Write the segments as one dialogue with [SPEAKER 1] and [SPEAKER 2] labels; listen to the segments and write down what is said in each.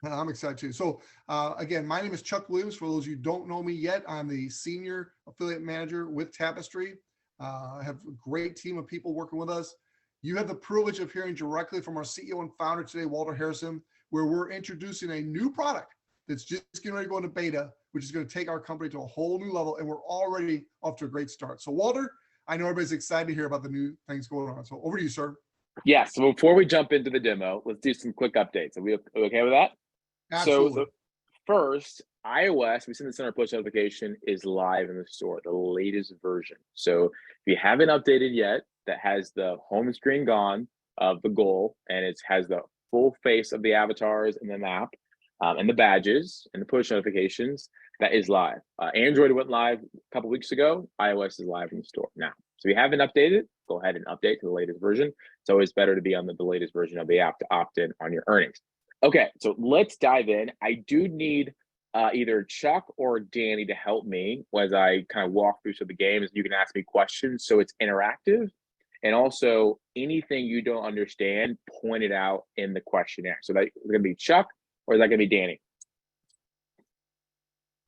[SPEAKER 1] I'm excited too. So again, my name is Chuck Williams. For those of you who don't know me yet, I'm the senior affiliate manager with Tapestri. I have a great team of people working with us. You have the privilege of hearing directly from our CEO and founder today, Walter Harrison, where we're introducing a new product that's just getting ready to go into beta, which is going to take our company to a whole new level. And we're already off to a great start. So Walter, I know everybody's excited to hear about the new things going on. So over to you, sir.
[SPEAKER 2] Yeah, so before we jump into the demo, let's do some quick updates. Are we okay with that?
[SPEAKER 1] Absolutely.
[SPEAKER 2] So first, iOS, we sent this in our push notification, is live in the store, the latest version. So if you haven't updated yet, that has the home screen gone of the goal, and it has the full face of the avatars and the map, and the badges and the push notifications, that is live. Android went live a couple weeks ago. iOS is live in the store now. So if you haven't updated, go ahead and update to the latest version. It's always better to be on the latest version of the app to opt in on your earnings. Okay, so let's dive in. I do need either Chuck or Danny to help me as I kind of walk through some of the games. You can ask me questions, so it's interactive. And also, anything you don't understand, point it out in the questionnaire. So that's going to be Chuck, or is that going to be Danny?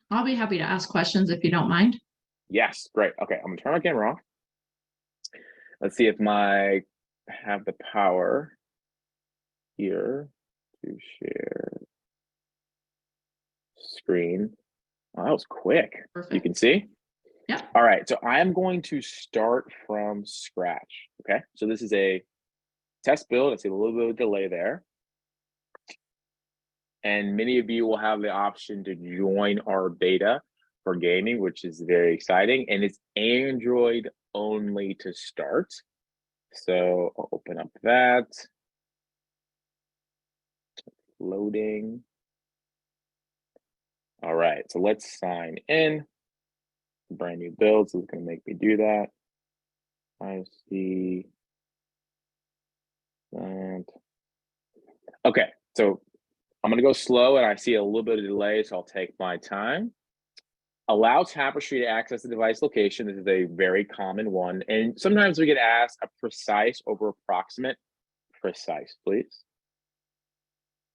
[SPEAKER 3] I'll be happy to ask questions if you don't mind.
[SPEAKER 2] Yes, great. Okay, I'm going to turn my camera off. Let's see if I have the power here to share screen. Oh, that was quick.
[SPEAKER 3] Perfect.
[SPEAKER 2] You can see?
[SPEAKER 3] Yeah.
[SPEAKER 2] All right, so I'm going to start from scratch, okay? So this is a test build. I see a little bit of delay there. And many of you will have the option to join our beta for gaming, which is very exciting. And it's Android only to start. So I'll open up that. Loading. All right, so let's sign in. Brand new build, so it's going to make me do that. I see that. Okay, so I'm going to go slow, and I see a little bit of delay, so I'll take my time. Allow Tapestri to access the device location. This is a very common one, and sometimes we get asked a precise over approximate. Precise, please.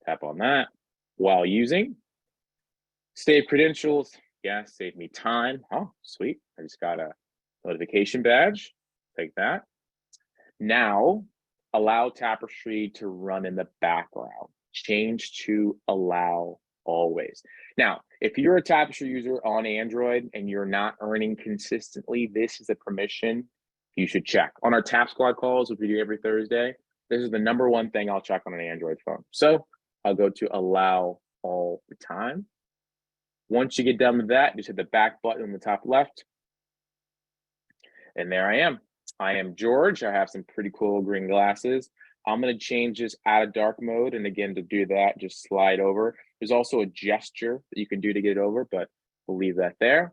[SPEAKER 2] Tap on that while using. Save credentials. Yeah, save me time. Oh, sweet. I just got a notification badge. Take that. Now, allow Tapestri to run in the background. Change to allow always. Now, if you're a Tapestri user on Android and you're not earning consistently, this is a permission you should check. On our Tap Squad calls, which we do every Thursday, this is the #1 thing I'll check on an Android phone. So I'll go to allow all the time. Once you get done with that, just hit the back button on the top left. And there I am. I am George. I have some pretty cool green glasses. I'm going to change this out of dark mode. And again, to do that, just slide over. There's also a gesture that you can do to get it over, but we'll leave that there.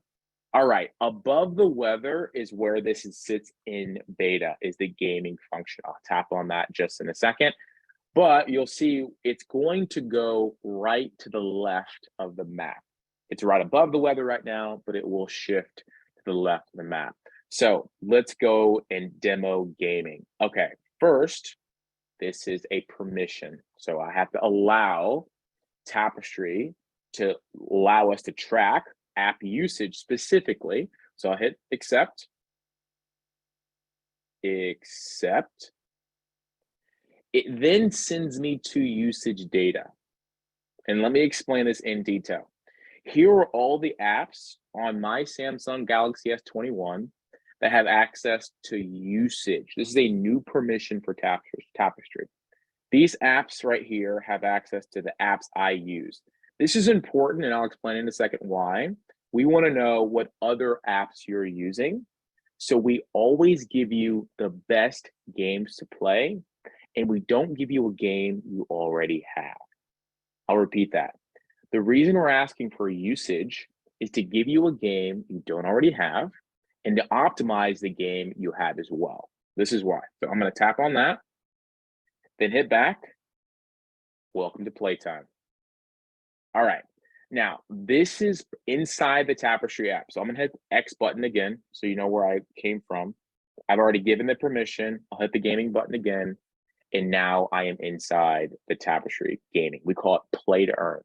[SPEAKER 2] All right. Above the weather is where this sits in beta, is the gaming function. I'll tap on that just in a second. But you'll see it's going to go right to the left of the map. It's right above the weather right now, but it will shift to the left of the map. So let's go and demo gaming. Okay, first, this is a permission. So I have to allow Tapestri to allow us to track app usage specifically. So I'll hit accept. Accept. It then sends me to usage data. And let me explain this in detail. Here are all the apps on my Samsung Galaxy S21 that have access to usage. This is a new permission for Tapestri. These apps right here have access to the apps I use. This is important, and I'll explain in a second why. We want to know what other apps you're using. So we always give you the best games to play, and we don't give you a game you already have. I'll repeat that. The reason we're asking for usage is to give you a game you don't already have and to optimize the game you have as well. This is why. So I'm going to tap on that, then hit back. Welcome to playtime. All right. Now, this is inside the Tapestri app. So I'm going to hit X button again so you know where I came from. I've already given the permission. I'll hit the gaming button again. And now I am inside the Tapestri gaming. We call it Play2Earn.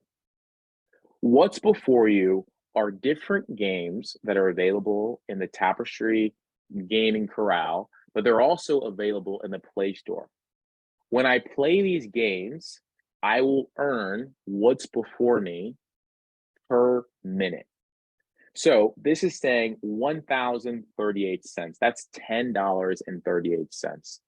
[SPEAKER 2] What's before you are different games that are available in the Tapestri gaming corral, but they're also available in the Play Store. When I play these games, I will earn what's before me per minute. So this is saying 1,038 cents. That's $10.38.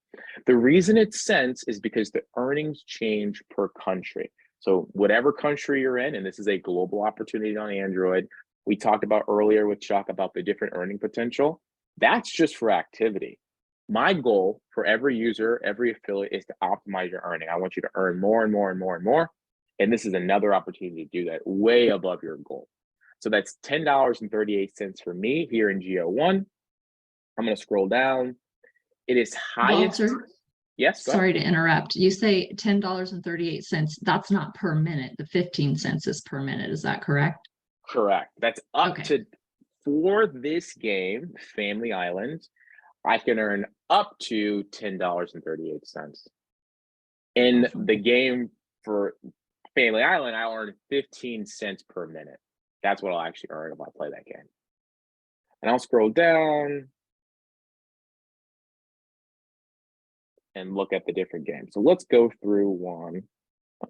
[SPEAKER 2] The reason it's cents is because the earnings change per country. So whatever country you're in, and this is a global opportunity on Android, we talked about earlier with Chuck about the different earning potential. That's just for activity. My goal for every user, every affiliate is to optimize your earning. I want you to earn more and more and more and more. And this is another opportunity to do that way above your goal. So that's $10.38 for me here in GO1. I'm going to scroll down. It is highest.
[SPEAKER 3] Walter,
[SPEAKER 2] Yes.
[SPEAKER 3] sorry to interrupt. You say $10.38. That's not per minute. The 15 cents is per minute. Is that correct?
[SPEAKER 2] Correct. That's up
[SPEAKER 3] Okay.
[SPEAKER 2] to, for this game, Family Island, I can earn up to $10.38. In the game for Family Island, I'll earn 15 cents per minute. That's what I'll actually earn if I play that game. And I'll scroll down and look at the different games. So let's go through one.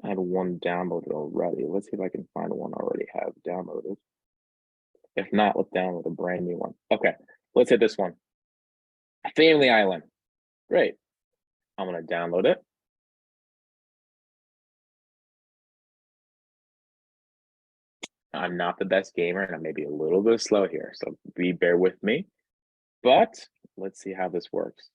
[SPEAKER 2] I had one downloaded already. Let's see if I can find one I already have downloaded. If not, let's download a brand new one. Okay, let's hit this one. Family Island. Great. I'm going to download it. I'm not the best gamer and I may be a little bit slow here, so bear with me. But let's see how this works.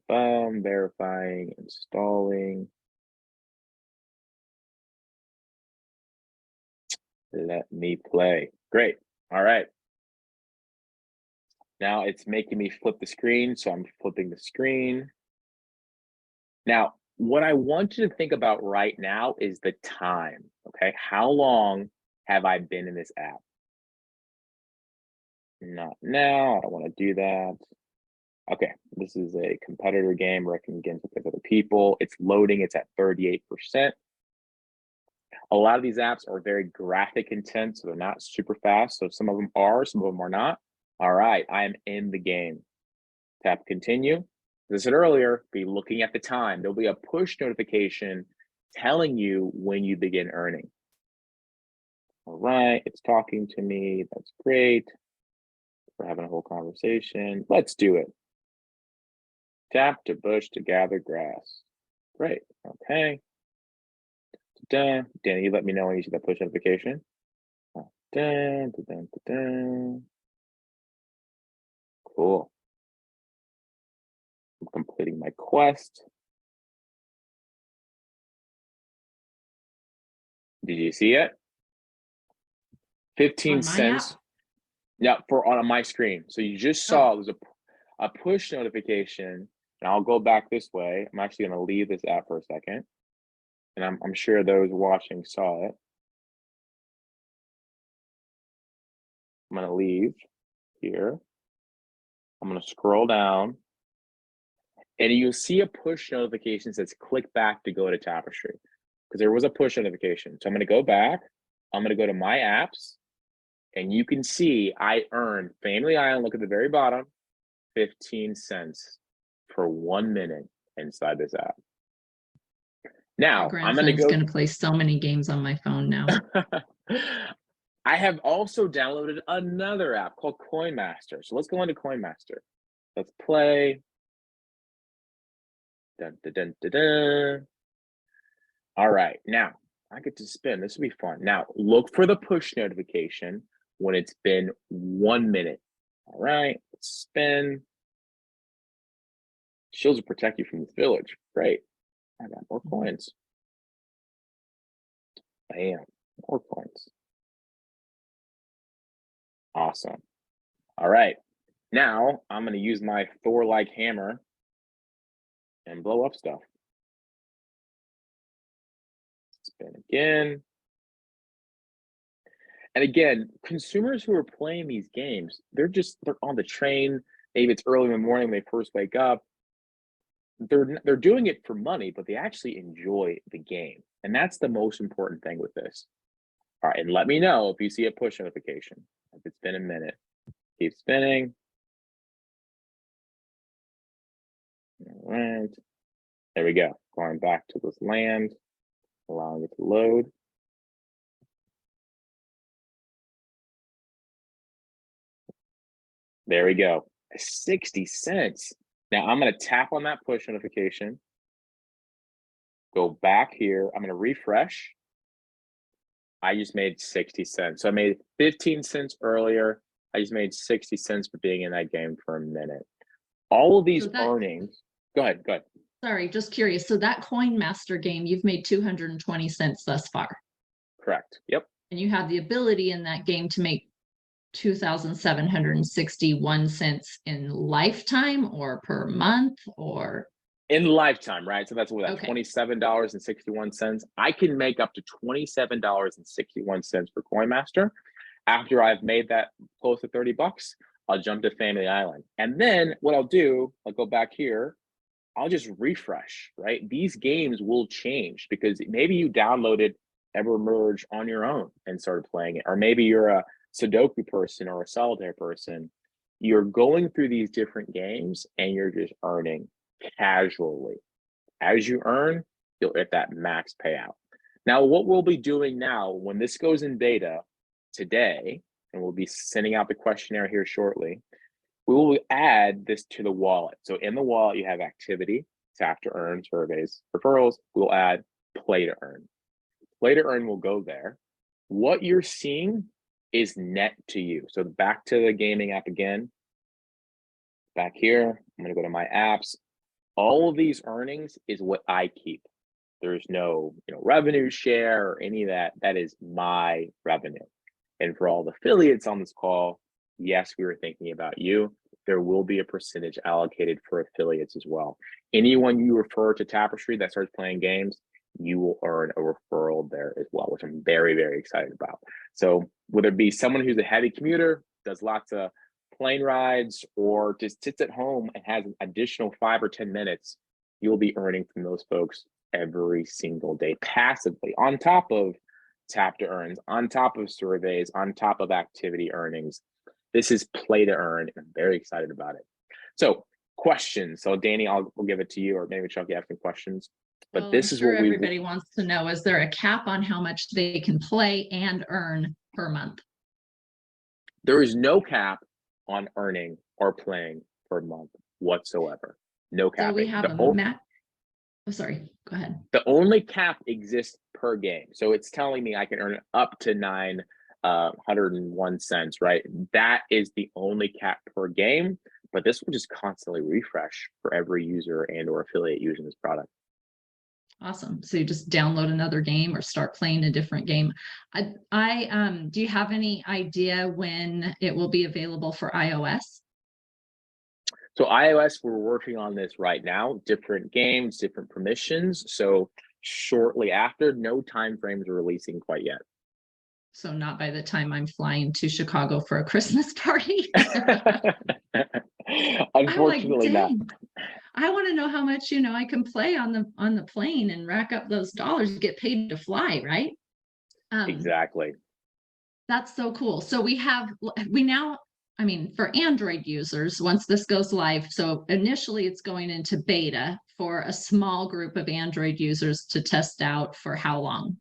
[SPEAKER 2] Verifying, installing. Let me play. Great. All right. Now it's making me flip the screen, so I'm flipping the screen. Now, what I want you to think about right now is the time, okay? How long have I been in this app? Not now, I don't want to do that. Okay, this is a competitor game where I can get with other people. It's loading, it's at 38%. A lot of these apps are very graphic intent, so they're not super fast. So some of them are, some of them are not. All right, I am in the game. Tap continue. As I said earlier, be looking at the time. There'll be a push notification telling you when you begin earning. All right, it's talking to me. That's great. We're having a whole conversation. Let's do it. Tap to bush to gather grass. Great. Okay. Danny, you let me know when you see that push notification. Cool. I'm completing my quest. Did you see it? 15 cents. Yeah, on my screen. So you just saw there's a push notification, and I'll go back this way. I'm actually going to leave this app for a second, and I'm sure those watching saw it. I'm going to leave here. I'm going to scroll down, and you'll see a push notification that says click back to go to Tapestri, because there was a push notification. So I'm going to go back. I'm going to go to my apps, and you can see I earned Family Island. Look at the very bottom, 15 cents for 1 minute inside this app. Now I'm going
[SPEAKER 3] to play so many games on my phone now.
[SPEAKER 2] I have also downloaded another app called Coin Master. So let's go into Coin Master. Let's play. Dun, dun, dun, dun, dun. All right, now I get to spin. This will be fun. Now look for the push notification when it's been 1 minute. All right, let's spin. Shields will protect you from this village. Great. I got more coins. Bam, more coins. Awesome. All right. Now I'm going to use my Thor-like hammer and blow up stuff. Spin again. And again, consumers who are playing these games, they're on the train, maybe it's early in the morning when they first wake up. They're doing it for money, but they actually enjoy the game. And that's the most important thing with this. All right, and let me know if you see a push notification. If it's been a minute. Keep spinning. All right. There we go. Going back to this land, allowing it to load. There we go. 60 cents. Now I'm going to tap on that push notification. Go back here. I'm going to refresh. I just made 60 cents. So I made 15 cents earlier. I just made 60 cents for being in that game for a minute. All of these earnings. Go ahead.
[SPEAKER 3] Sorry, just curious. So that Coin Master game, you've made 220 cents thus far.
[SPEAKER 2] Correct. Yep.
[SPEAKER 3] And you have the ability in that game to make 2,761 cents in lifetime or per month or
[SPEAKER 2] in lifetime, right? So that's what that
[SPEAKER 3] okay.
[SPEAKER 2] $27.61. I can make up to $27.61 for Coin Master. After I've made that close to 30 bucks, I'll jump to Family Island. And then what I'll do, I'll go back here, I'll just refresh, right? These games will change because maybe you downloaded EverMerge on your own and started playing it. Or maybe you're a Sudoku person or a solitaire person. You're going through these different games and you're just earning casually. As you earn, you'll get that max payout. Now, what we'll be doing now, when this goes in beta today, and we'll be sending out the questionnaire here shortly, we will add this to the wallet. So in the wallet, you have activity, tap to earn, surveys, referrals. We'll add play to earn. Play to earn will go there. What you're seeing is net to you. So back to the gaming app again. Back here, I'm gonna go to my apps. All of these earnings is what I keep. There's no revenue share or any of that. That is my revenue. And for all the affiliates on this call, yes, we were thinking about you. There will be a percentage allocated for affiliates as well. Anyone you refer to Tapestri that starts playing games, you will earn a referral there as well, which I'm very, very excited about. So whether it be someone who's a heavy commuter, does lots of plane rides, or just sits at home and has an additional 5 or 10 minutes, you'll be earning from those folks every single day passively, on top of tap to earns, on top of surveys, on top of activity earnings. This is play to earn, and I'm very excited about it. So questions. So Danny, we'll give it to you, or maybe Chuck, you have some questions. But this is what
[SPEAKER 3] everybody wants to know. Is there a cap on how much they can play and earn per month?
[SPEAKER 2] There is no cap on earning or playing per month whatsoever. No cap.
[SPEAKER 3] So we have a map. Oh, sorry, go ahead.
[SPEAKER 2] The only cap exists per game. So it's telling me I can earn up to 901 cents, right? That is the only cap per game, but this will just constantly refresh for every user and or affiliate using this product.
[SPEAKER 3] Awesome. So you just download another game or start playing a different game. Do you have any idea when it will be available for iOS?
[SPEAKER 2] So iOS, we're working on this right now, different games, different permissions. So shortly after, no time frames are releasing quite yet.
[SPEAKER 3] So not by the time I'm flying to Chicago for a Christmas party.
[SPEAKER 2] Unfortunately, not.
[SPEAKER 3] I want to know how much I can play on the plane and rack up those dollars to get paid to fly, right?
[SPEAKER 2] Exactly.
[SPEAKER 3] That's so cool. So for Android users, once this goes live, so initially it's going into beta for a small group of Android users to test out for how long?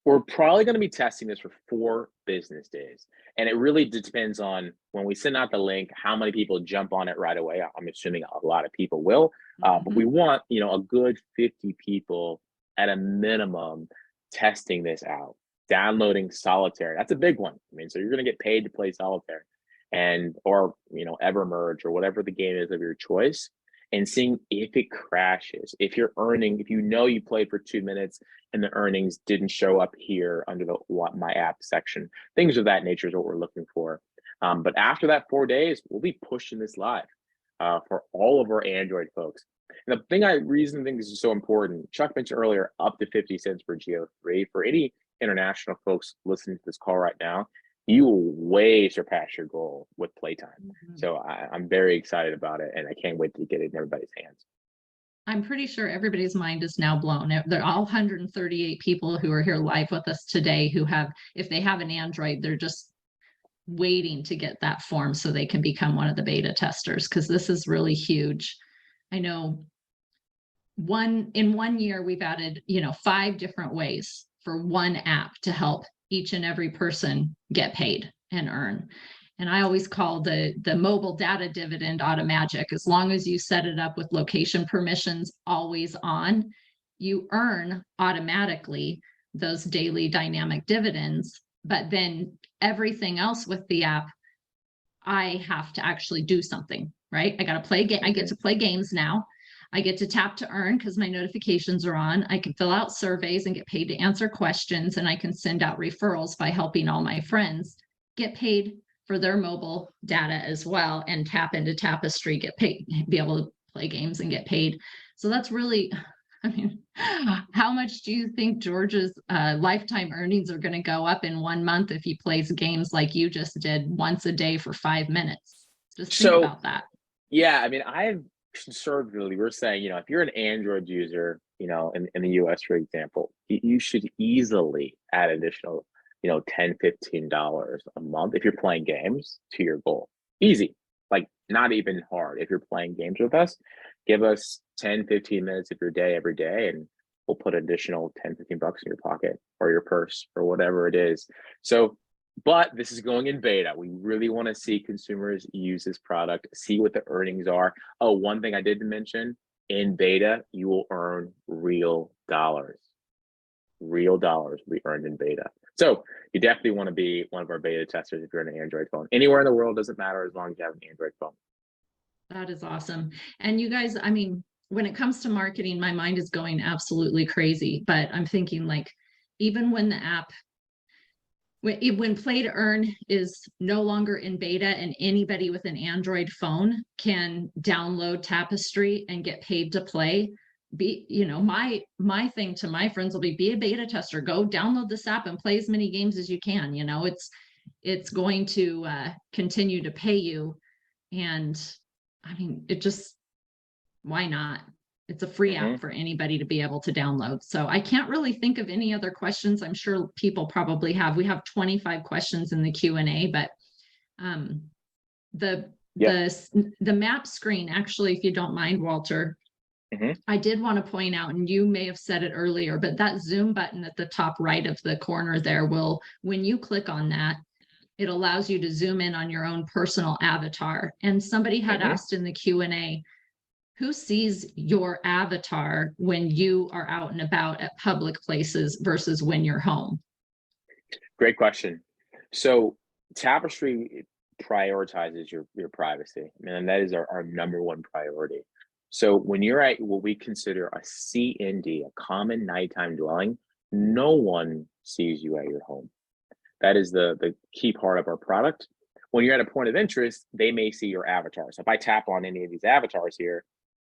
[SPEAKER 2] We're probably going to be testing this for 4 business days. And it really depends on when we send out the link, how many people jump on it right away. I'm assuming a lot of people will, but we want, a good 50 people at a minimum testing this out, downloading solitaire. That's a big one. So you're going to get paid to play solitaire or EverMerge or whatever the game is of your choice, and seeing if it crashes, if you're earning, if you played for 2 minutes and the earnings didn't show up here under the My App section. Things of that nature is what we're looking for. But after that 4 days, we'll be pushing this live for all of our Android folks. And the reason I think this is so important, Chuck mentioned earlier, up to 50 cents per Geo3. For any international folks listening to this call right now, you will way surpass your goal with playtime.
[SPEAKER 3] Mhm.
[SPEAKER 2] So I'm very excited about it, and I can't wait to get it in everybody's hands.
[SPEAKER 3] I'm pretty sure everybody's mind is now blown. They're all 138 people who are here live with us today who have, if they have an Android, they're just waiting to get that form so they can become one of the beta testers, because this is really huge. I know in 1 year we've added 5 different ways for one app to help each and every person get paid and earn. And I always call the mobile data dividend automagic. As long as you set it up with location permissions always on, you earn automatically those daily dynamic dividends. But then everything else with the app, I have to actually do something, right? I got to play game. I get to play games now. I get to tap to earn because my notifications are on. I can fill out surveys and get paid to answer questions, and I can send out referrals by helping all my friends get paid for their mobile data as well, and tap into Tapestri, get paid, be able to play games and get paid. So that's really, I mean, how much do you think George's lifetime earnings are going to go up in 1 month if he plays games like you just did once a day for 5 minutes? Just think about that.
[SPEAKER 2] Yeah, I mean, I've conservatively, we're saying, if you're an Android user, in the US, for example, you should easily add additional, $10, $15 a month if you're playing games to your goal. Easy, like not even hard. If you're playing games with us, give us 10, 15 minutes of your day every day, and we'll put additional 10, 15 bucks in your pocket or your purse or whatever it is. So, but this is going in beta. We really want to see consumers use this product, see what the earnings are. Oh, one thing I didn't mention, in beta, you will earn real dollars. Real dollars will be earned in beta. So you definitely want to be one of our beta testers if you're on an Android phone. Anywhere in the world, doesn't matter, as long as you have an Android phone.
[SPEAKER 3] That is awesome. And you guys, I mean, when it comes to marketing, my mind is going absolutely crazy, but I'm thinking, like, even when the app, when Play to Earn is no longer in beta and anybody with an Android phone can download Tapestri and get paid to play, my thing to my friends will be a beta tester. Go download this app and play as many games as you can. It's going to continue to pay you. And I mean, why not? It's a free app for anybody to be able to download. So I can't really think of any other questions. I'm sure people probably have. We have 25 questions in the Q&A, but the map screen, actually, if you don't mind, Walter, I did want to point out, and you may have said it earlier, but that zoom button at the top right of the corner there when you click on that, it allows you to zoom in on your own personal avatar. And somebody had asked in the Q&A, who sees your avatar when you are out and about at public places versus when you're home? Great
[SPEAKER 2] question. So Tapestri prioritizes your privacy, and that is our number one priority. So when you're at what we consider a CND, a common nighttime dwelling, no one sees you at your home. That is the key part of our product. When you're at a point of interest, they may see your avatar. So if I tap on any of these avatars here,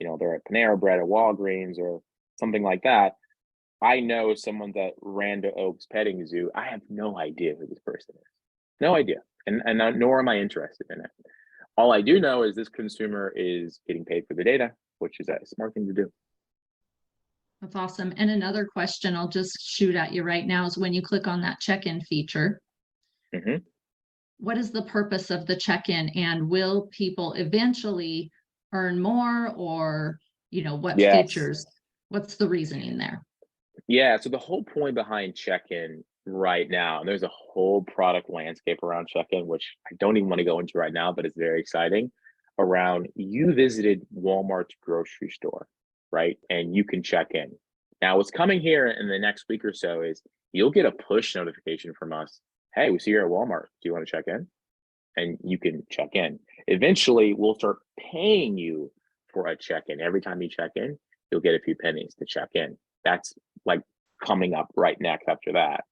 [SPEAKER 2] they're at Panera Bread or Walgreens or something like that, I know someone's at Randa Oaks Petting Zoo. I have no idea who this person is. No idea. And nor am I interested in it. All I do know is this consumer is getting paid for the data, which is a smart thing to do.
[SPEAKER 3] That's awesome. And another question I'll just shoot at you right now is, when you click on that check-in feature, what is the purpose of the check-in, and will people eventually earn more, or, what features, what's the reasoning there?
[SPEAKER 2] Yeah, so the whole point behind check-in right now, and there's a whole product landscape around check-in, which I don't even want to go into right now, but it's very exciting, around you visited Walmart's grocery store, right? And you can check in. Now, what's coming here in the next week or so is you'll get a push notification from us. Hey, we see you're at Walmart. Do you want to check in? And you can check in. Eventually, we'll start paying you for a check-in. Every time you check in, you'll get a few pennies to check in. That's like coming up right next after that.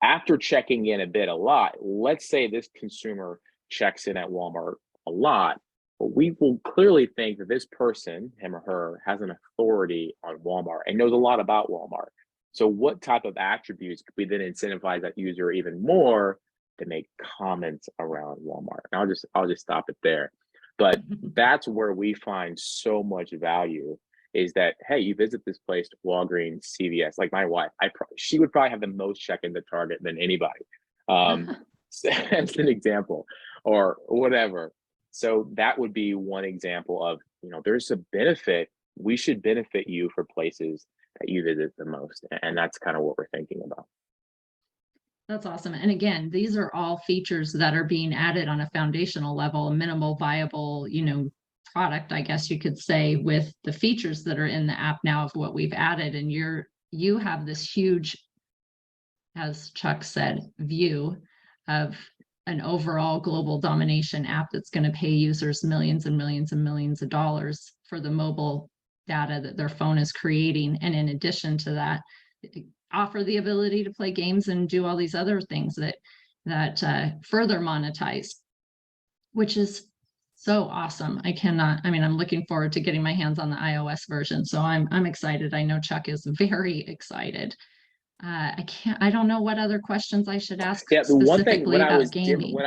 [SPEAKER 2] After checking in a lot, let's say this consumer checks in at Walmart a lot, but we will clearly think that this person, him or her, has an authority on Walmart and knows a lot about Walmart. So what type of attributes could we then incentivize that user even more to make comments around Walmart. And I'll just stop it there. But that's where we find so much value, is that, hey, you visit this place, Walgreens, CVS, like my wife, she would probably have the most check-ins at Target than anybody. As an example, or whatever. So that would be one example of, there's a benefit. We should benefit you for places that you visit the most. And that's kind of what we're thinking about.
[SPEAKER 3] That's awesome. And again, these are all features that are being added on a foundational level, a minimal viable, product, I guess you could say, with the features that are in the app now of what we've added. And you have this huge, as Chuck said, view of an overall global domination app that's going to pay users millions and millions and millions of dollars for the mobile data that their phone is creating. And in addition to that, offer the ability to play games and do all these other things that further monetize, which is so awesome. I'm looking forward to getting my hands on the iOS version. So I'm excited. I know Chuck is very excited. I don't know what other questions I should ask.
[SPEAKER 2] Yeah, the one thing when I was
[SPEAKER 3] gaming.
[SPEAKER 2] when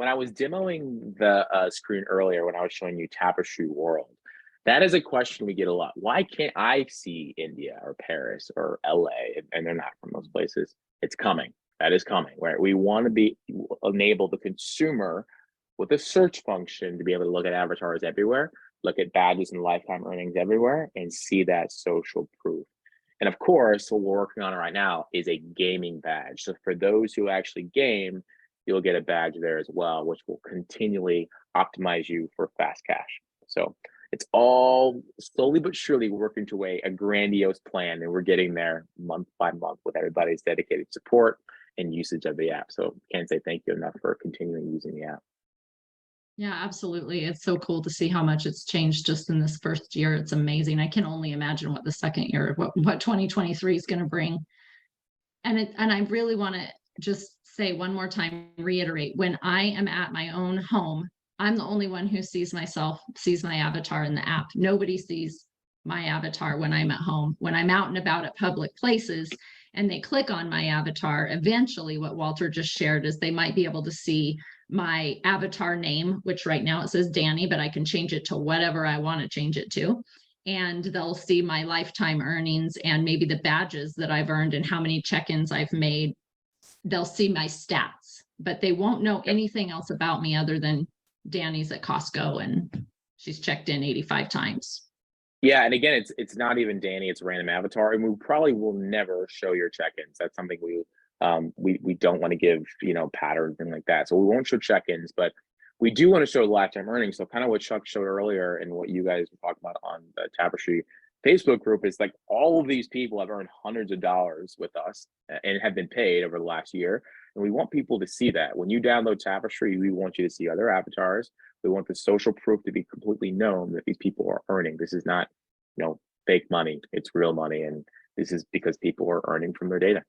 [SPEAKER 2] I was demoing the screen earlier, when I was showing you Tapestri World, that is a question we get a lot. Why can't I see India or Paris or LA? And they're not from those places. It's coming. That is coming. Right? We want to enable the consumer with a search function to be able to look at avatars everywhere, look at badges and lifetime earnings everywhere, and see that social proof. And of course, what we're working on right now is a gaming badge. So for those who actually game, you'll get a badge there as well, which will continually optimize you for fast cash. So it's all slowly but surely working to a grandiose plan, and we're getting there month by month with everybody's dedicated support and usage of the app. So can't say thank you enough for continuing using the app.
[SPEAKER 3] Yeah, absolutely. It's so cool to see how much it's changed just in this first year. It's amazing. I can only imagine what the second year, what 2023 is going to bring. And I really want to just say one more time, reiterate, when I am at my own home, I'm the only one who sees my avatar in the app. Nobody sees my avatar when I'm at home. When I'm out and about at public places and they click on my avatar, eventually what Walter just shared is they might be able to see my avatar name, which right now it says Danny, but I can change it to whatever I want to change it to. And they'll see my lifetime earnings and maybe the badges that I've earned and how many check-ins I've made. They'll see my stats, but they won't know anything else about me other than Danny's at Costco and she's checked in 85 times.
[SPEAKER 2] Yeah, and again, it's not even Danny, it's random avatar, and we probably will never show your check-ins. That's something we don't want to give, patterns and like that. So we won't show check-ins, but we do want to show lifetime earnings. So kind of what Chuck showed earlier and what you guys were talking about on the Tapestri Facebook group is like all of these people have earned hundreds of dollars with us and have been paid over the last year. And we want people to see that. When you download Tapestri, we want you to see other avatars. We want the social proof to be completely known that these people are earning. This is not, fake money. It's real money. And this is because people are earning from their data.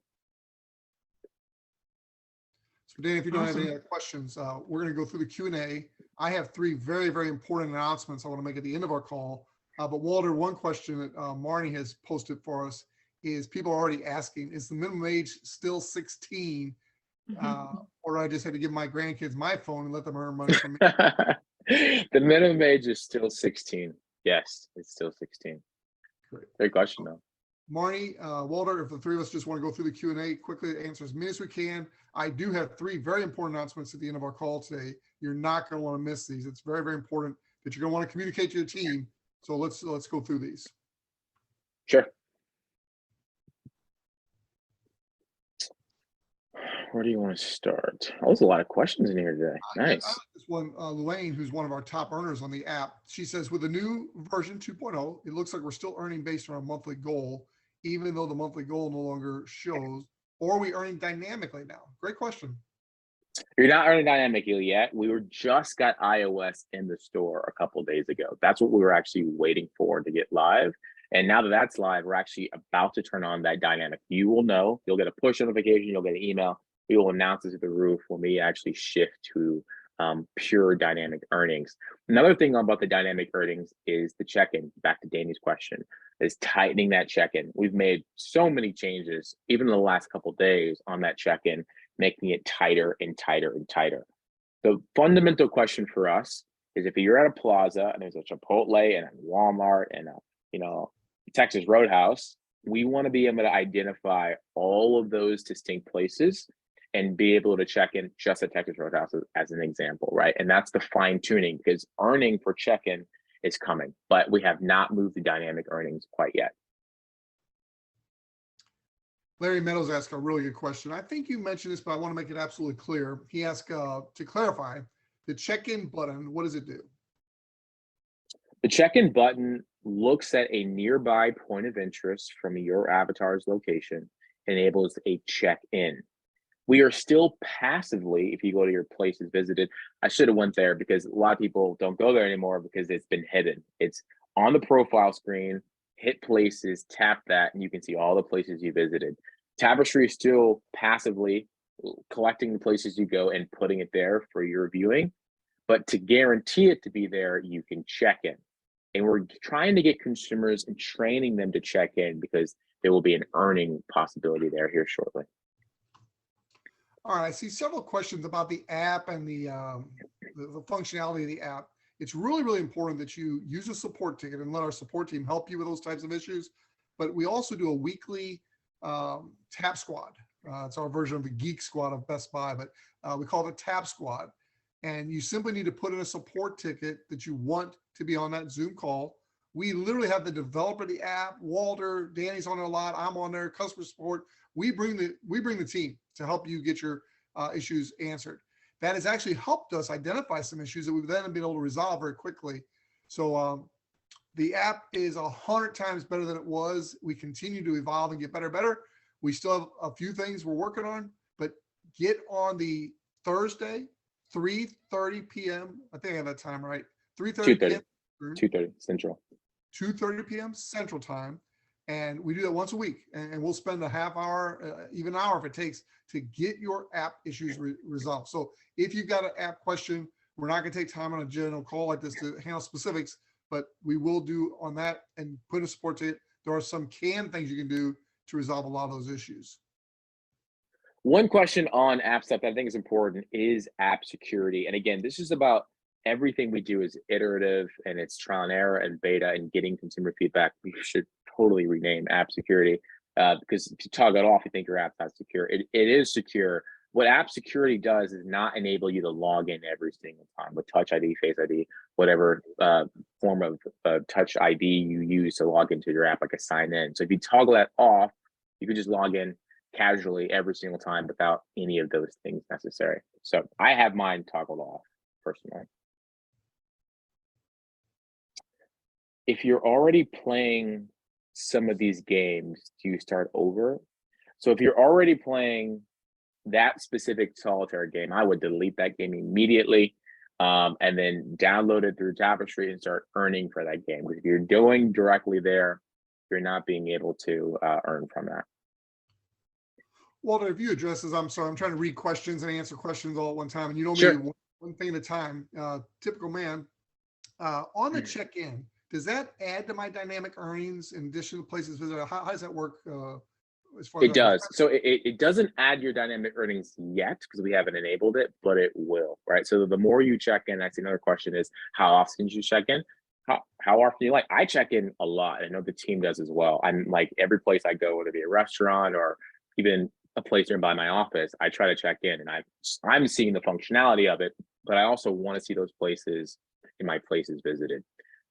[SPEAKER 1] So Dan, if you don't have any other questions, we're going to go through the Q&A. I have three very, very important announcements I want to make at the end of our call. But Walter, one question that Marnie has posted for us is people are already asking, is the minimum age still 16? Or do I just have to give my grandkids my phone and let them earn money from me?
[SPEAKER 2] The minimum age is still 16. Yes, it's still 16. Great question, though.
[SPEAKER 1] Marnie, Walter, if the three of us just want to go through the Q&A quickly to answer as many as we can. I do have three very important announcements at the end of our call today. You're not going to want to miss these. It's very, very important that you're going to want to communicate to your team. So let's go through these.
[SPEAKER 2] Sure. Where do you want to start? Oh, there's a lot of questions in here today. Nice.
[SPEAKER 1] I like this one, Luane, who's one of our top earners on the app. She says, with the new version 2.0, it looks like we're still earning based on our monthly goal, even though the monthly goal no longer shows, or are we earning dynamically now? Great question.
[SPEAKER 2] You're not earning dynamically yet. We just got iOS in the store a couple of days ago. That's what we were actually waiting for to get live. And now that that's live, we're actually about to turn on that dynamic. You will know, you'll get a push notification, you'll get an email. We will announce it to the roof when we actually shift to pure dynamic earnings. Another thing about the dynamic earnings is the check-in. Back to Danny's question, is tightening that check-in. We've made so many changes, even in the last couple of days on that check-in. making it tighter and tighter and tighter. The fundamental question for us is if you're at a plaza and there's a Chipotle and a Walmart and a, you know, Texas Roadhouse, we want to be able to identify all of those distinct places and be able to check in just at Texas Roadhouse as an example, right? And that's the fine tuning, because earning for check-in is coming, but we have not moved the dynamic earnings quite yet.
[SPEAKER 1] Larry Meadows asked a really good question. I think you mentioned this, but I want to make it absolutely clear. He asked to clarify the check-in button. What does it do?
[SPEAKER 2] The check-in button looks at a nearby point of interest from your avatar's location, enables a check-in. We are still passively, if you go to your places visited, I should have went there because a lot of people don't go there anymore because it's been hidden. It's on the profile screen, hit places, tap that, and you can see all the places you visited. Tapestri is still passively collecting the places you go and putting it there for your viewing. But to guarantee it to be there, you can check in. And we're trying to get consumers and training them to check in because there will be an earning possibility there here shortly.
[SPEAKER 1] All right, I see several questions about the app and the functionality of the app. It's really, really important that you use a support ticket and let our support team help you with those types of issues. But we also do a weekly Tap Squad. It's our version of the Geek Squad of Best Buy, but we call it a Tap Squad. And you simply need to put in a support ticket that you want to be on that Zoom call. We literally have the developer of the app, Walter, Danny's on there a lot, I'm on there, customer support. We bring the team to help you get your issues answered. That has actually helped us identify some issues that we've then been able to resolve very quickly. So the app is 100 times better than it was. We continue to evolve and get better and better. We still have a few things we're working on, but get on the Thursday, 3:30 p.m. I think I have that time right. 3:30 p.m.
[SPEAKER 2] 2:30 Central.
[SPEAKER 1] 2:30 p.m. Central Time. And we do that once a week. And we'll spend a half hour, even an hour if it takes, to get your app issues resolved. So if you've got an app question, we're not going to take time on a general call like this to handle specifics, but we will do on that and put a support to it. There are some things you can do to resolve a lot of those issues.
[SPEAKER 2] One question on app stuff that I think is important is app security. And again, this is about everything we do is iterative and it's trial and error and beta and getting consumer feedback. We should totally rename app security because if you toggle it off, you think your app's not secure. It is secure. What app security does is not enable you to log in every single time with Touch ID, Face ID, whatever form of Touch ID you use to log into your app, like a sign in. So if you toggle that off, you can just log in casually every single time without any of those things necessary. So I have mine toggled off personally. If you're already playing some of these games, do you start over? So if you're already playing that specific solitaire game, I would delete that game immediately and then download it through Tapestri and start earning for that game. Because if you're doing directly there, you're not being able to earn from that.
[SPEAKER 1] Walter, if you address this, I'm sorry, I'm trying to read questions and answer questions all at one time. And you know
[SPEAKER 2] Sure.
[SPEAKER 1] me, one thing at a time, typical man. On the check-in, does that add to my dynamic earnings in addition to places visited? How does that work? As far as
[SPEAKER 2] It does. So it doesn't add your dynamic earnings yet because we haven't enabled it, but it will, right? So the more you check in, that's another question is how often you check in? How often you like? I check in a lot. I know the team does as well. I'm like every place I go, whether it be a restaurant or even a place nearby my office, I try to check in and I'm seeing the functionality of it, but I also want to see those places in my places visited.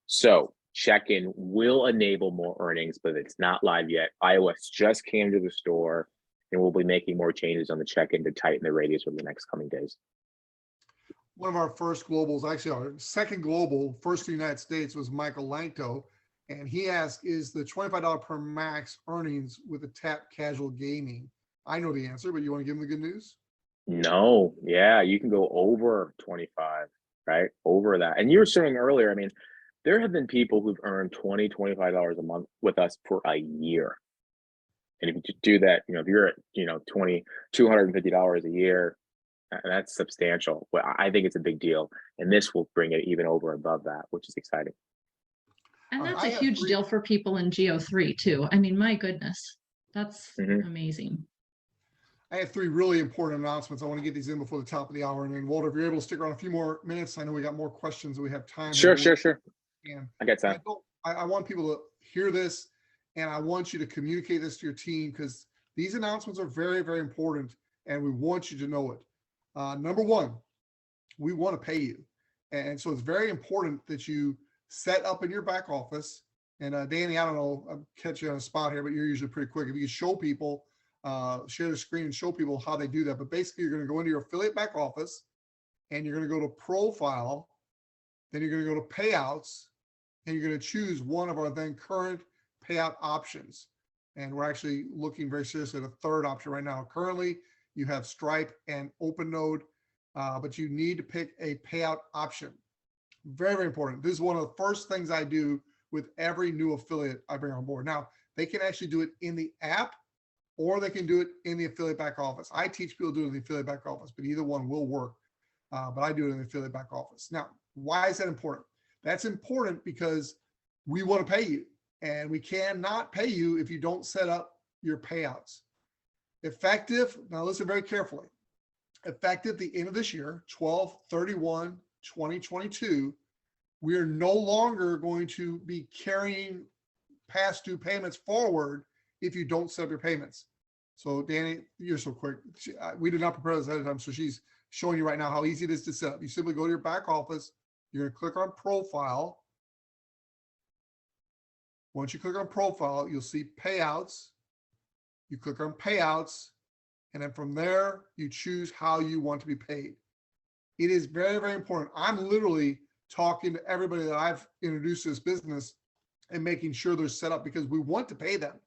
[SPEAKER 2] So check-in will enable more earnings, but it's not live yet. iOS just came to the store and we'll be making more changes on the check-in to tighten the radius over the next coming days.
[SPEAKER 1] One of our first globals, actually our second global, first in the United States, was Michael Langto. And he asked, is the $25 per max earnings with a Tap Casual Gaming? I know the answer, but you want to give him the good news?
[SPEAKER 2] No, yeah, you can go over 25, right? Over that. And you were saying earlier, I mean, there have been people who've earned $20, $25 a month with us for a year. And if you just do that, if you're at, $250 a year, that's substantial. Well, I think it's a big deal. And this will bring it even over above that, which is exciting.
[SPEAKER 3] And that's a huge deal for people in Geo3 too. I mean, my goodness, that's amazing.
[SPEAKER 1] I have three really important announcements. I want to get these in before the top of the hour. And then Walter, if you're able to stick around a few more minutes, I know we got more questions and we have time.
[SPEAKER 2] Sure. I got time.
[SPEAKER 1] I want people to hear this, and I want you to communicate this to your team because these announcements are very, very important, and we want you to know it. Number one, we want to pay you. And so it's very important that you set up in your back office. And Danny, I don't know, I'll catch you on a spot here, but you're usually pretty quick. If you can show people, share the screen and show people how they do that. But basically, you're going to go into your affiliate back office, and you're going to go to profile, then you're going to go to payouts, and you're going to choose one of our then current payout options. And we're actually looking very seriously at a third option right now. Currently, you have Stripe and OpenNode, but you need to pick a payout option. Very, very important. This is one of the first things I do with every new affiliate I bring on board. Now, they can actually do it in the app, or they can do it in the affiliate back office. I teach people to do it in the affiliate back office, but either one will work. But I do it in the affiliate back office. Now, why is that important? That's important because we want to pay you, and we cannot pay you if you don't set up your payouts. Effective, now listen very carefully, effective the end of this year, 12/31/2022, we are no longer going to be carrying past due payments forward if you don't set up your payments. So Danny, you're so quick. We did not prepare this ahead of time, so she's showing you right now how easy it is to set up. You simply go to your back office, you're going to click on profile. Once you click on profile, you'll see payouts. You click on payouts, and then from there, you choose how you want to be paid. It is very, very important. I'm literally talking to everybody that I've introduced to this business and making sure they're set up because we want to pay them,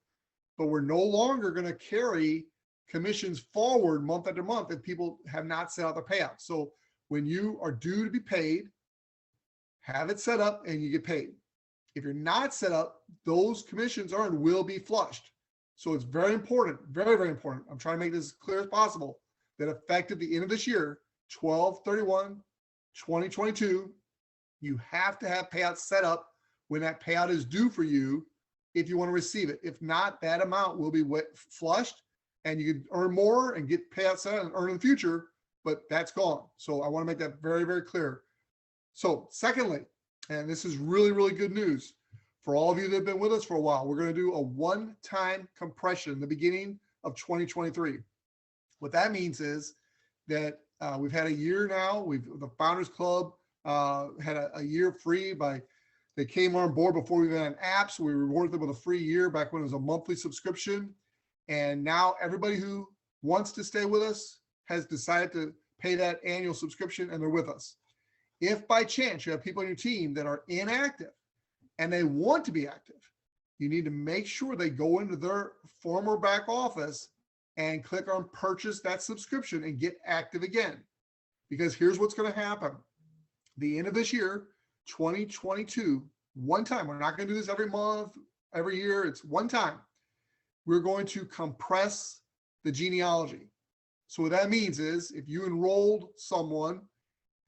[SPEAKER 1] but we're no longer going to carry commissions forward month after month if people have not set out their payouts. So when you are due to be paid, have it set up and you get paid. If you're not set up, those commissions earned will be flushed. So it's very important, very, very important. I'm trying to make this as clear as possible that effective the end of this year, 12/31/2022, you have to have payouts set up when that payout is due for you if you want to receive it. If not, that amount will be flushed and you can earn more and get payouts set and earn in the future, but that's gone. So I want to make that very, very clear. So secondly, and this is really, really good news for all of you that have been with us for a while, we're going to do a one-time compression in the beginning of 2023. What that means is that we've had a year now. The Founders Club had a year free they came on board before we even had an app, so we rewarded them with a free year back when it was a monthly subscription. And now everybody who wants to stay with us has decided to pay that annual subscription, and they're with us. If by chance you have people on your team that are inactive and they want to be active, you need to make sure they go into their former back office and click on purchase that subscription and get active again. Because here's what's going to happen. The end of this year, 2022, one time, we're not going to do this every month, every year, it's one time. We're going to compress the genealogy. So what that means is if you enrolled someone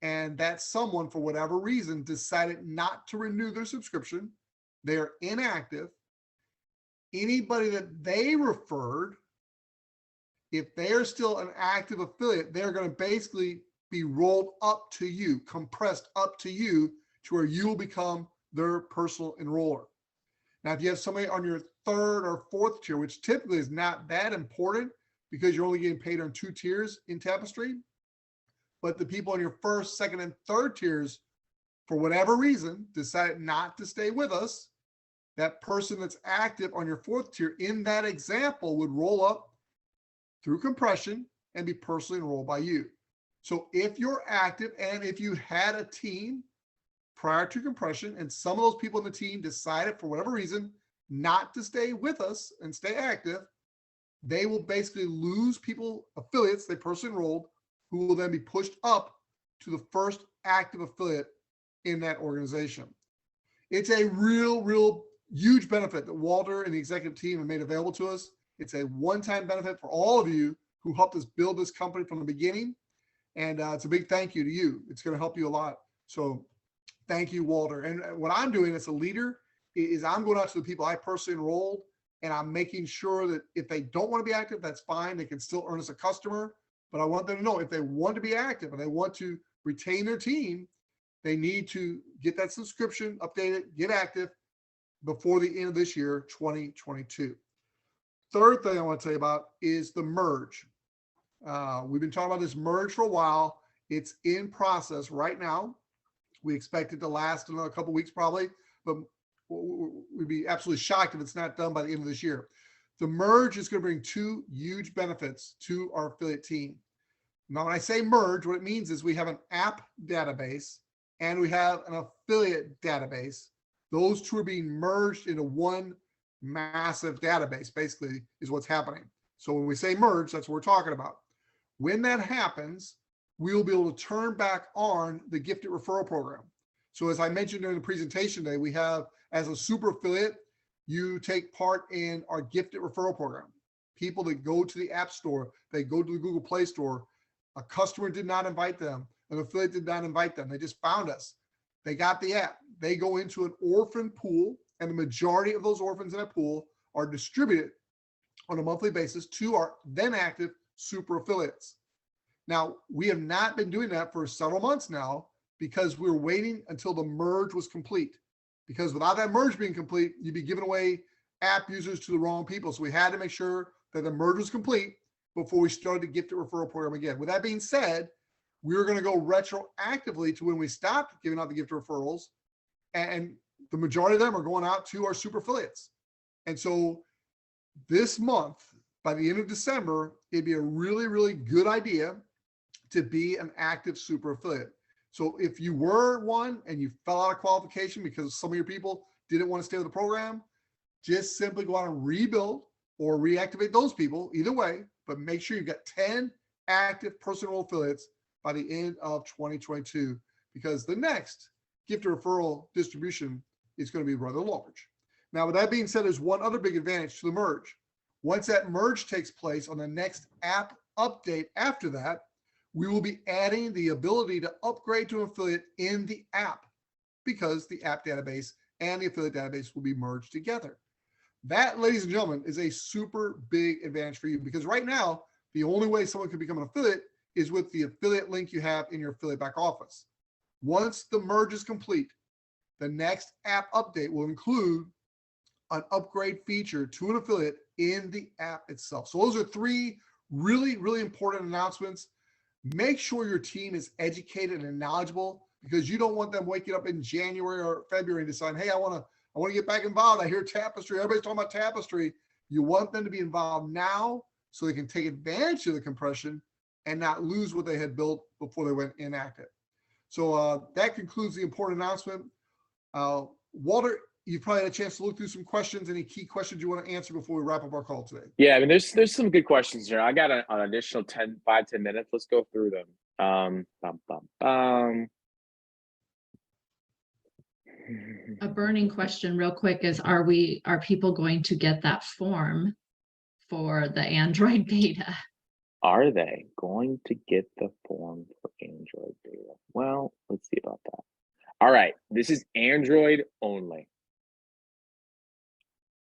[SPEAKER 1] and that someone, for whatever reason, decided not to renew their subscription, they're inactive, anybody that they referred, if they're still an active affiliate, they're going to basically be rolled up to you, compressed up to you to where you will become their personal enroller. Now, if you have somebody on your third or fourth tier, which typically is not that important because you're only getting paid on 2 tiers in Tapestry, but the people on your first, second, and third tiers, for whatever reason, decided not to stay with us, that person that's active on your fourth tier in that example would roll up through compression and be personally enrolled by you. So if you're active and if you had a team prior to compression and some of those people in the team decided for whatever reason not to stay with us and stay active, they will basically lose people, affiliates they personally enrolled, who will then be pushed up to the first active affiliate in that organization. It's a real huge benefit that Walter and the executive team have made available to us. It's a one-time benefit for all of you who helped us build this company from the beginning. And it's a big thank you to you. It's going to help you a lot. So thank you, Walter. And what I'm doing as a leader is I'm going out to the people I personally enrolled and I'm making sure that if they don't want to be active, that's fine. They can still earn as a customer, but I want them to know if they want to be active and they want to retain their team, they need to get that subscription updated, get active before the end of this year, 2022. Third thing I want to tell you about is the merge. We've been talking about this merge for a while. It's in process right now. We expect it to last another couple of weeks probably, but we'd be absolutely shocked if it's not done by the end of this year. The merge is going to bring two huge benefits to our affiliate team. Now, when I say merge, what it means is we have an app database and we have an affiliate database. Those two are being merged into one massive database, basically, is what's happening. So when we say merge, that's what we're talking about. When that happens, we will be able to turn back on the gifted referral program. So as I mentioned during the presentation today, we have, as a super affiliate, you take part in our gifted referral program. People that go to the App Store, they go to the Google Play Store, a customer did not invite them, an affiliate did not invite them, they just found us. They got the app, they go into an orphan pool, and the majority of those orphans in that pool are distributed on a monthly basis to our then active super affiliates. Now, we have not been doing that for several months now because we're waiting until the merge was complete. Because without that merge being complete, you'd be giving away app users to the wrong people. So we had to make sure that the merge was complete before we started the gifted referral program again. With that being said, we're going to go retroactively to when we stopped giving out the gifted referrals, and the majority of them are going out to our super affiliates. And so this month, by the end of December, it'd be a really, really good idea to be an active super affiliate. So if you were one and you fell out of qualification because some of your people didn't want to stay with the program, just simply go out and rebuild or reactivate those people, either way, but make sure you've got 10 active personal affiliates by the end of 2022, because the next gift referral distribution is going to be rather large. Now, with that being said, there's one other big advantage to the merge. Once that merge takes place on the next app update after that, we will be adding the ability to upgrade to an affiliate in the app, because the app database and the affiliate database will be merged together. That, ladies and gentlemen, is a super big advantage for you, because right now, the only way someone can become an affiliate is with the affiliate link you have in your affiliate back office. Once the merge is complete, the next app update will include an upgrade feature to an affiliate in the app itself. So those are three really, really important announcements. Make sure your team is educated and knowledgeable, because you don't want them waking up in January or February and deciding, hey, I want to get back involved. I hear Tapestri. Everybody's talking about Tapestri. You want them to be involved now so they can take advantage of the compression and not lose what they had built before they went inactive. So that concludes the important announcement. Walter, you've probably had a chance to look through some questions. Any key questions you want to answer before we wrap up our call today?
[SPEAKER 2] Yeah, I mean, there's some good questions here. I got an additional 10 minutes. Let's go through them.
[SPEAKER 3] A burning question real quick is, are people going to get that form for the Android beta?
[SPEAKER 2] Are they going to get the form for Android beta? Well, let's see about that. All right, this is Android only.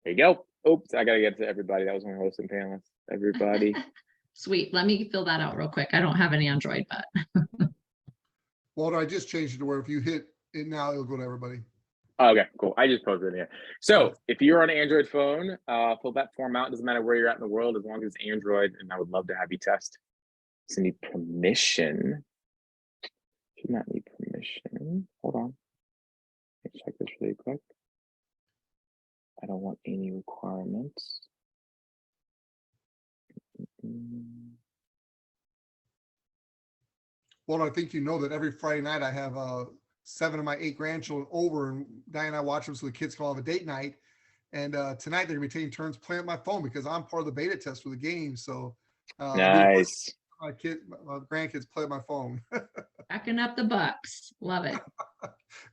[SPEAKER 2] There you go. Oops, I gotta get to everybody. That was my host and panelist. Everybody.
[SPEAKER 3] Sweet. Let me fill that out real quick. I don't have any Android, but.
[SPEAKER 1] Walter, I just changed it to where if you hit it now, it'll go to everybody.
[SPEAKER 2] Okay, cool. I just posted it here. So if you're on an Android phone, fill that form out. It doesn't matter where you're at in the world, as long as it's Android, and I would love to have you test. So need permission. Should not need permission. Hold on. Let's check this really quick. I don't want any requirements.
[SPEAKER 1] Well, I think you know that every Friday night I have 7 of my 8 grandchildren over, and Diane and I watch them so the kids can all have a date night. And tonight they're gonna be taking turns playing with my phone because I'm part of the beta test for the game. So
[SPEAKER 2] nice.
[SPEAKER 1] My grandkids play with my phone.
[SPEAKER 3] Backing up the bucks. Love it.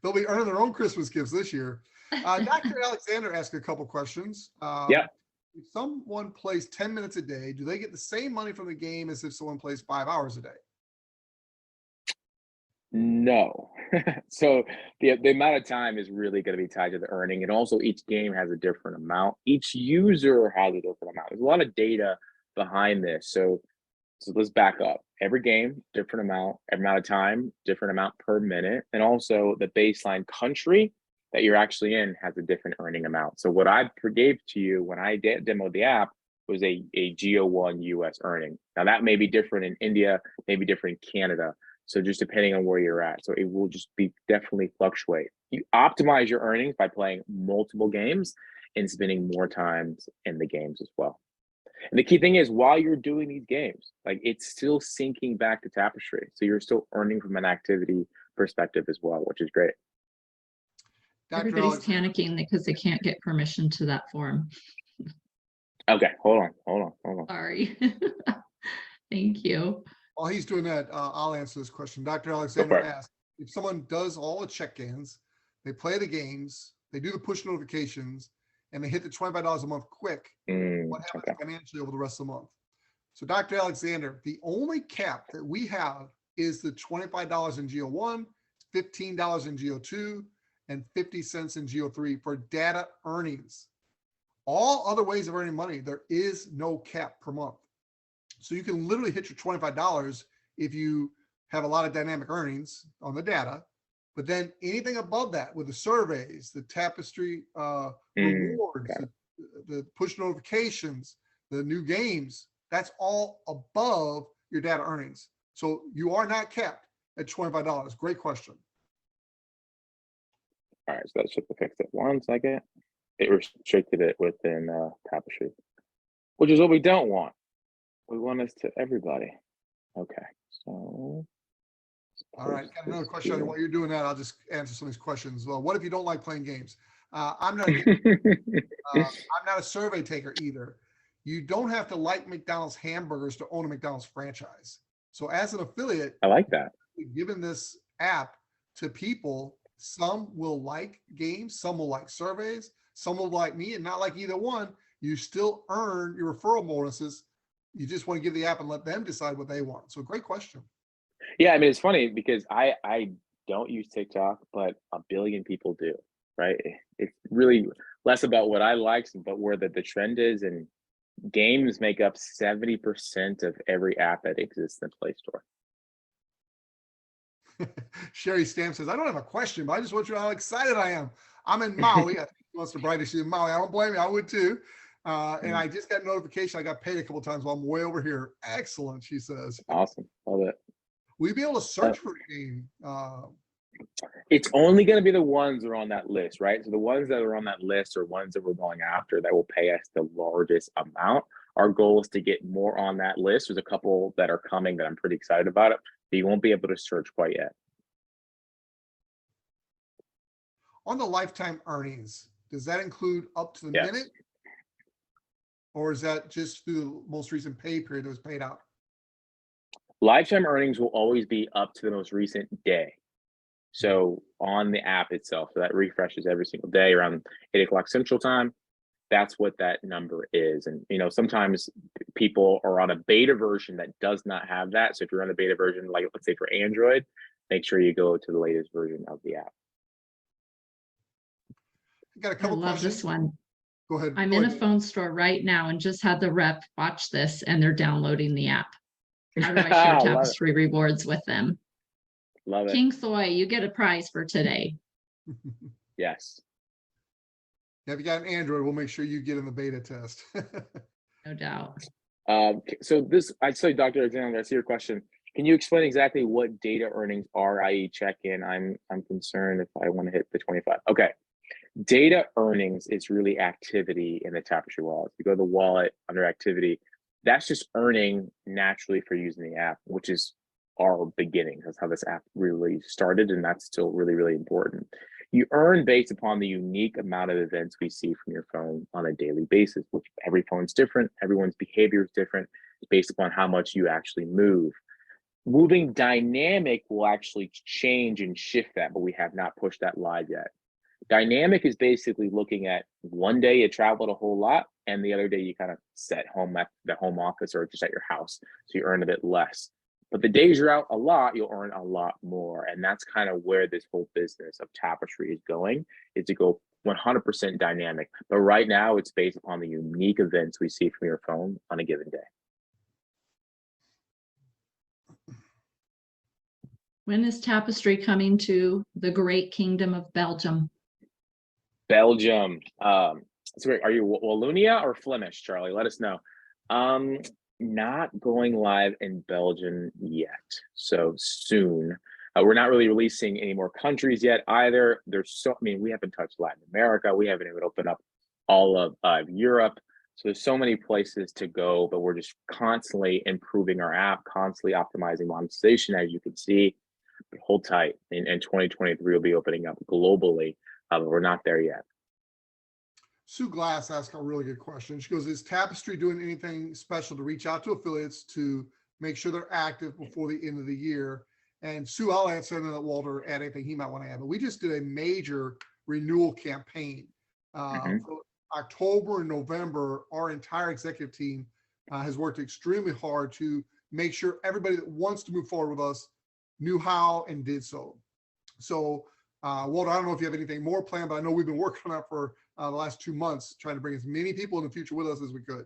[SPEAKER 1] They'll be earning their own Christmas gifts this year. Dr. Alexander asked a couple questions.
[SPEAKER 2] Yeah.
[SPEAKER 1] If someone plays 10 minutes a day, do they get the same money from the game as if someone plays 5 hours a day?
[SPEAKER 2] No. So the amount of time is really going to be tied to the earning. And also each game has a different amount. Each user has a different amount. There's a lot of data behind this. So let's back up. Every game, different amount, every amount of time, different amount per minute. And also the baseline country that you're actually in has a different earning amount. So what I gave to you when I demoed the app was a GO1 US earning. Now that may be different in India, maybe different in Canada. So just depending on where you're at. So it will just be definitely fluctuate. You optimize your earnings by playing multiple games and spending more times in the games as well. And the key thing is while you're doing these games, like it's still syncing back to Tapestri. So you're still earning from an activity perspective as well, which is great.
[SPEAKER 3] Everybody's panicking because they can't get permission to that form.
[SPEAKER 2] Okay, hold on.
[SPEAKER 3] Sorry. Thank you.
[SPEAKER 1] While he's doing that, I'll answer this question. Dr. Alexander asked, if someone does all the check-ins, they play the games, they do the push notifications, and they hit the $25 a month quick, what happens financially over the rest of the month? So Dr. Alexander, the only cap that we have is the $25 in GO1, $15 in GO2, and 50 cents in GO3 for data earnings. All other ways of earning money, there is no cap per month. So you can literally hit your $25 if you have a lot of dynamic earnings on the data, but then anything above that with the surveys, the Tapestri rewards, the push notifications, the new games, that's all above your data earnings. So you are not capped at $25. Great question.
[SPEAKER 2] All right, so let's just fix it 1 second. It restricted it within Tapestri, which is what we don't want. We want this to everybody. Okay, so.
[SPEAKER 1] All right, got another question. While you're doing that, I'll just answer some of these questions. Well, what if you don't like playing games? I'm not a survey taker either. You don't have to like McDonald's hamburgers to own a McDonald's franchise. So as an affiliate,
[SPEAKER 2] I like that.
[SPEAKER 1] Given this app to people, some will like games, some will like surveys, some will like me and not like either one. You still earn your referral bonuses. You just want to give the app and let them decide what they want. So great question.
[SPEAKER 2] Yeah, I mean, it's funny because I don't use TikTok, but a billion people do, right? It's really less about what I like, but where the trend is, and games make up 70% of every app that exists in the Play Store.
[SPEAKER 1] Sherry Stamp says, I don't have a question, but I just want you to know how excited I am. I'm in Maui. I think he wants to brag she's in Maui. I don't blame you. I would too. And I just got a notification. I got paid a couple of times while I'm way over here. Excellent, she says.
[SPEAKER 2] Awesome. Love it.
[SPEAKER 1] Will you be able to search for a game?
[SPEAKER 2] It's only going to be the ones that are on that list, right? So the ones that are on that list are ones that we're going after that will pay us the largest amount. Our goal is to get more on that list. There's a couple that are coming that I'm pretty excited about it, but you won't be able to search quite yet.
[SPEAKER 1] On the lifetime earnings, does that include up to the minute? Or is that just through the most recent pay period that was paid out?
[SPEAKER 2] Lifetime earnings will always be up to the most recent day. So on the app itself, so that refreshes every single day around 8 o'clock Central Time. That's what that number is. And, you know, sometimes people are on a beta version that does not have that. So if you're on the beta version, like let's say for Android, make sure you go to the latest version of the app.
[SPEAKER 1] I got a couple
[SPEAKER 3] I love
[SPEAKER 1] questions.
[SPEAKER 3] this one.
[SPEAKER 1] Go ahead.
[SPEAKER 3] I'm in a phone store right now and just had the rep watch this and they're downloading the app. How do I share Tapestri rewards with them?
[SPEAKER 2] Love it.
[SPEAKER 3] King Soy, you get a prize for today.
[SPEAKER 2] Yes.
[SPEAKER 1] If you got an Android, we'll make sure you get in the beta test.
[SPEAKER 3] No doubt.
[SPEAKER 2] So this, I'd say, Dr. Alexander, I see your question. Can you explain exactly what data earnings are, i.e. check-in? I'm concerned if I want to hit the 25. Okay. Data earnings is really activity in the Tapestri wallet. If you go to the wallet under activity, that's just earning naturally for using the app, which is our beginning. That's how this app really started, and that's still really, really important. You earn based upon the unique amount of events we see from your phone on a daily basis, which every phone's different, everyone's behavior is different. It's based upon how much you actually move. Moving dynamic will actually change and shift that, but we have not pushed that live yet. Dynamic is basically looking at one day you traveled a whole lot, and the other day you kind of set home at the home office or just at your house, so you earn a bit less. But the days you're out a lot, you'll earn a lot more. And that's kind of where this whole business of Tapestri is going, is to go 100% dynamic. But right now, it's based upon the unique events we see from your phone on a given day.
[SPEAKER 3] When is Tapestri coming to the great kingdom of Belgium?
[SPEAKER 2] Belgium. So are you Wallonia or Flemish, Charlie? Let us know. Not going live in Belgium yet. So soon. We're not really releasing any more countries yet either. I mean, we haven't touched Latin America. We haven't even opened up all of Europe. So there's so many places to go, but we're just constantly improving our app, constantly optimizing monetization, as you can see. But hold tight. In 2023, we'll be opening up globally, but we're not there yet.
[SPEAKER 1] Sue Glass asked a really good question. She goes, is Tapestri doing anything special to reach out to affiliates to make sure they're active before the end of the year? And Sue, I'll answer, and then let Walter add anything he might want to add. But we just did a major renewal campaign. For October and November, our entire executive team has worked extremely hard to make sure everybody that wants to move forward with us knew how and did so. So, Walter, I don't know if you have anything more planned, but I know we've been working on that for the last 2 months, trying to bring as many people in the future with us as we could.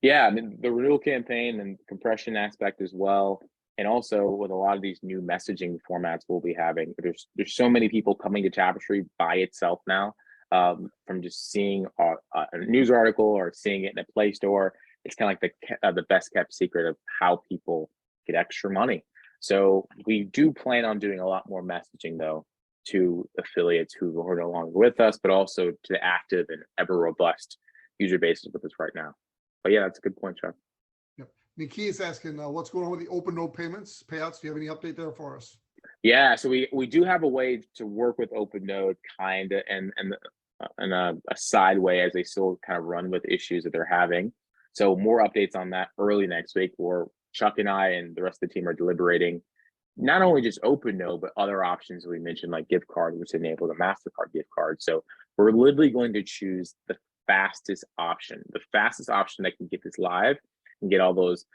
[SPEAKER 2] Yeah, I mean, the renewal campaign and compression aspect as well. And also with a lot of these new messaging formats we'll be having, there's so many people coming to Tapestri by itself now, from just seeing a news article or seeing it in a Play Store. It's kind of like the best kept secret of how people get extra money. So we do plan on doing a lot more messaging though to affiliates who are no longer with us, but also to the active and ever robust user bases with us right now. But yeah, that's a good point, Chuck.
[SPEAKER 1] Yep. Nikki is asking what's going on with the open node payments, payouts. Do you have any update there for us?
[SPEAKER 2] Yeah, so we do have a way to work with open node kind of and a side way as they still kind of run with issues that they're having. So more updates on that early next week, where Chuck and I and the rest of the team are deliberating not only just open node, but other options we mentioned, like gift card, which enables a MasterCard gift card. So we're literally going to choose the fastest option that can get this live and get all those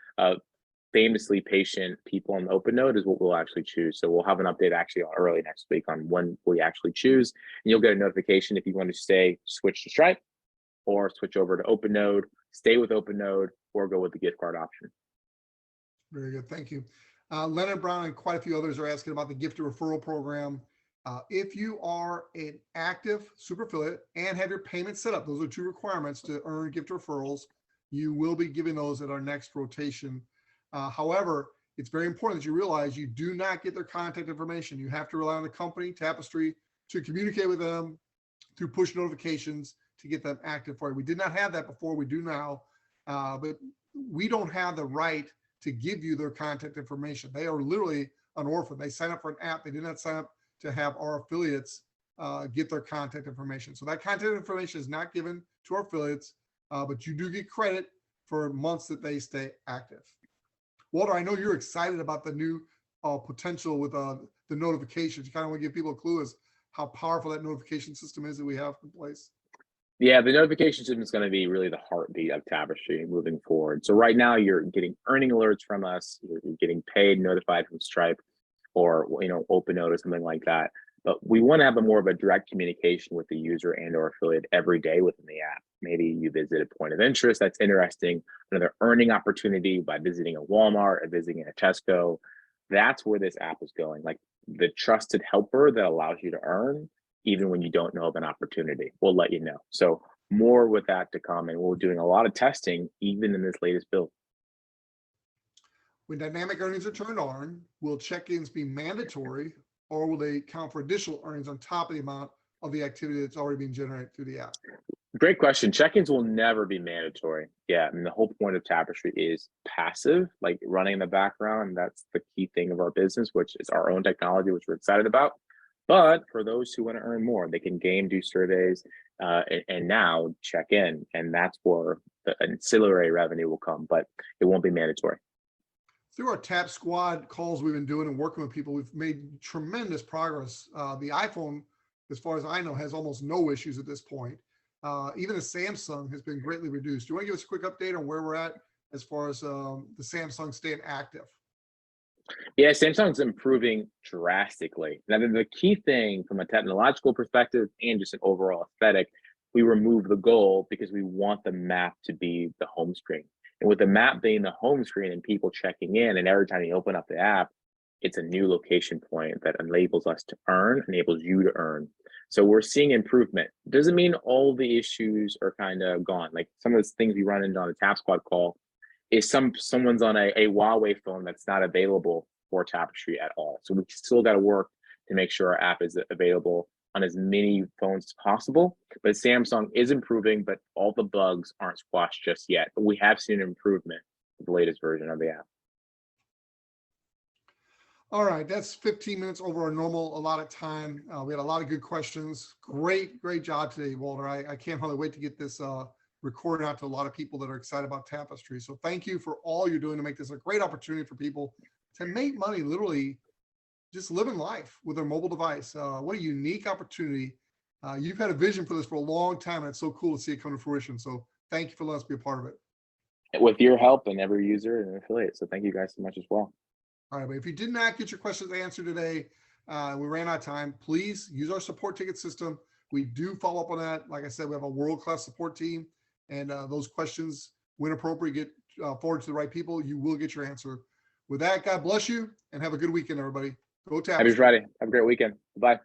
[SPEAKER 2] famously patient people on the open node is what we'll actually choose. So we'll have an update actually early next week on when we actually choose, and you'll get a notification if you want to switch to Stripe or switch over to open node, stay with open node, or go with the gift card option.
[SPEAKER 1] Very good, thank you. Leonard Brown and quite a few others are asking about the gifted referral program. If you are an active super affiliate and have your payment set up, those are 2 requirements to earn gift referrals. You will be giving those at our next rotation. However, it's very important that you realize you do not get their contact information. You have to rely on the company, Tapestri, to communicate with them through push notifications to get them active for you. We did not have that before, we do now, but we don't have the right to give you their contact information. They are literally an orphan. They sign up for an app. They did not sign up to have our affiliates get their contact information. So that contact information is not given to our affiliates, but you do get credit for months that they stay active. Walter, I know you're excited about the new potential with the notifications. You kind of want to give people a clue as how powerful that notification system is that we have in place.
[SPEAKER 2] Yeah, the notification system is going to be really the heartbeat of Tapestri moving forward. So right now you're getting earning alerts from us, you're getting paid, notified from Stripe or open node or something like that. But we want to have more of a direct communication with the user and or affiliate every day within the app. Maybe you visit a point of interest that's interesting, another earning opportunity by visiting a Walmart or visiting a Tesco. That's where this app is going, like the trusted helper that allows you to earn even when you don't know of an opportunity. We'll let you know. So more with that to come, and we're doing a lot of testing even in this latest build.
[SPEAKER 1] When dynamic earnings are turned on, will check-ins be mandatory, or will they count for additional earnings on top of the amount of the activity that's already being generated through the app?
[SPEAKER 2] Great question. Check-ins will never be mandatory. Yeah, I mean, the whole point of Tapestri is passive, like running in the background. That's the key thing of our business, which is our own technology, which we're excited about. But for those who want to earn more, they can game, do surveys, and now check in. And that's where the ancillary revenue will come, but it won't be mandatory.
[SPEAKER 1] Through our Tap Squad calls we've been doing and working with people, we've made tremendous progress. The iPhone, as far as I know, has almost no issues at this point. Even the Samsung has been greatly reduced. Do you want to give us a quick update on where we're at as far as the Samsung staying active?
[SPEAKER 2] Yeah, Samsung's improving drastically. Now, the key thing from a technological perspective and just an overall aesthetic, we remove the goal because we want the map to be the home screen. And with the map being the home screen and people checking in, and every time you open up the app, it's a new location point that enables us to earn, enables you to earn. So we're seeing improvement. Doesn't mean all the issues are kind of gone. Like some of the things we run into on the Tap Squad call is someone's on a Huawei phone that's not available for Tapestri at all. So we still got to work to make sure our app is available on as many phones as possible. But Samsung is improving, but all the bugs aren't squashed just yet. But we have seen an improvement with the latest version of the app.
[SPEAKER 1] All right, that's 15 minutes over our normal allotted time. We had a lot of good questions. Great job today, Walter. I can't hardly wait to get this recorded out to a lot of people that are excited about Tapestri. So thank you for all you're doing to make this a great opportunity for people to make money, literally just living life with their mobile device. What a unique opportunity. You've had a vision for this for a long time, and it's so cool to see it come to fruition. So thank you for letting us be a part of it.
[SPEAKER 2] With your help and every user and affiliate. So thank you guys so much as well.
[SPEAKER 1] All right, but if you did not get your questions answered today, we ran out of time, please use our support ticket system. We do follow up on that. Like I said, we have a world-class support team, and those questions, when appropriate, get forwarded to the right people. You will get your answer. With that, God bless you, and have a good weekend, everybody. Go Tapestri.
[SPEAKER 2] Happy Friday. Have a great weekend. Bye.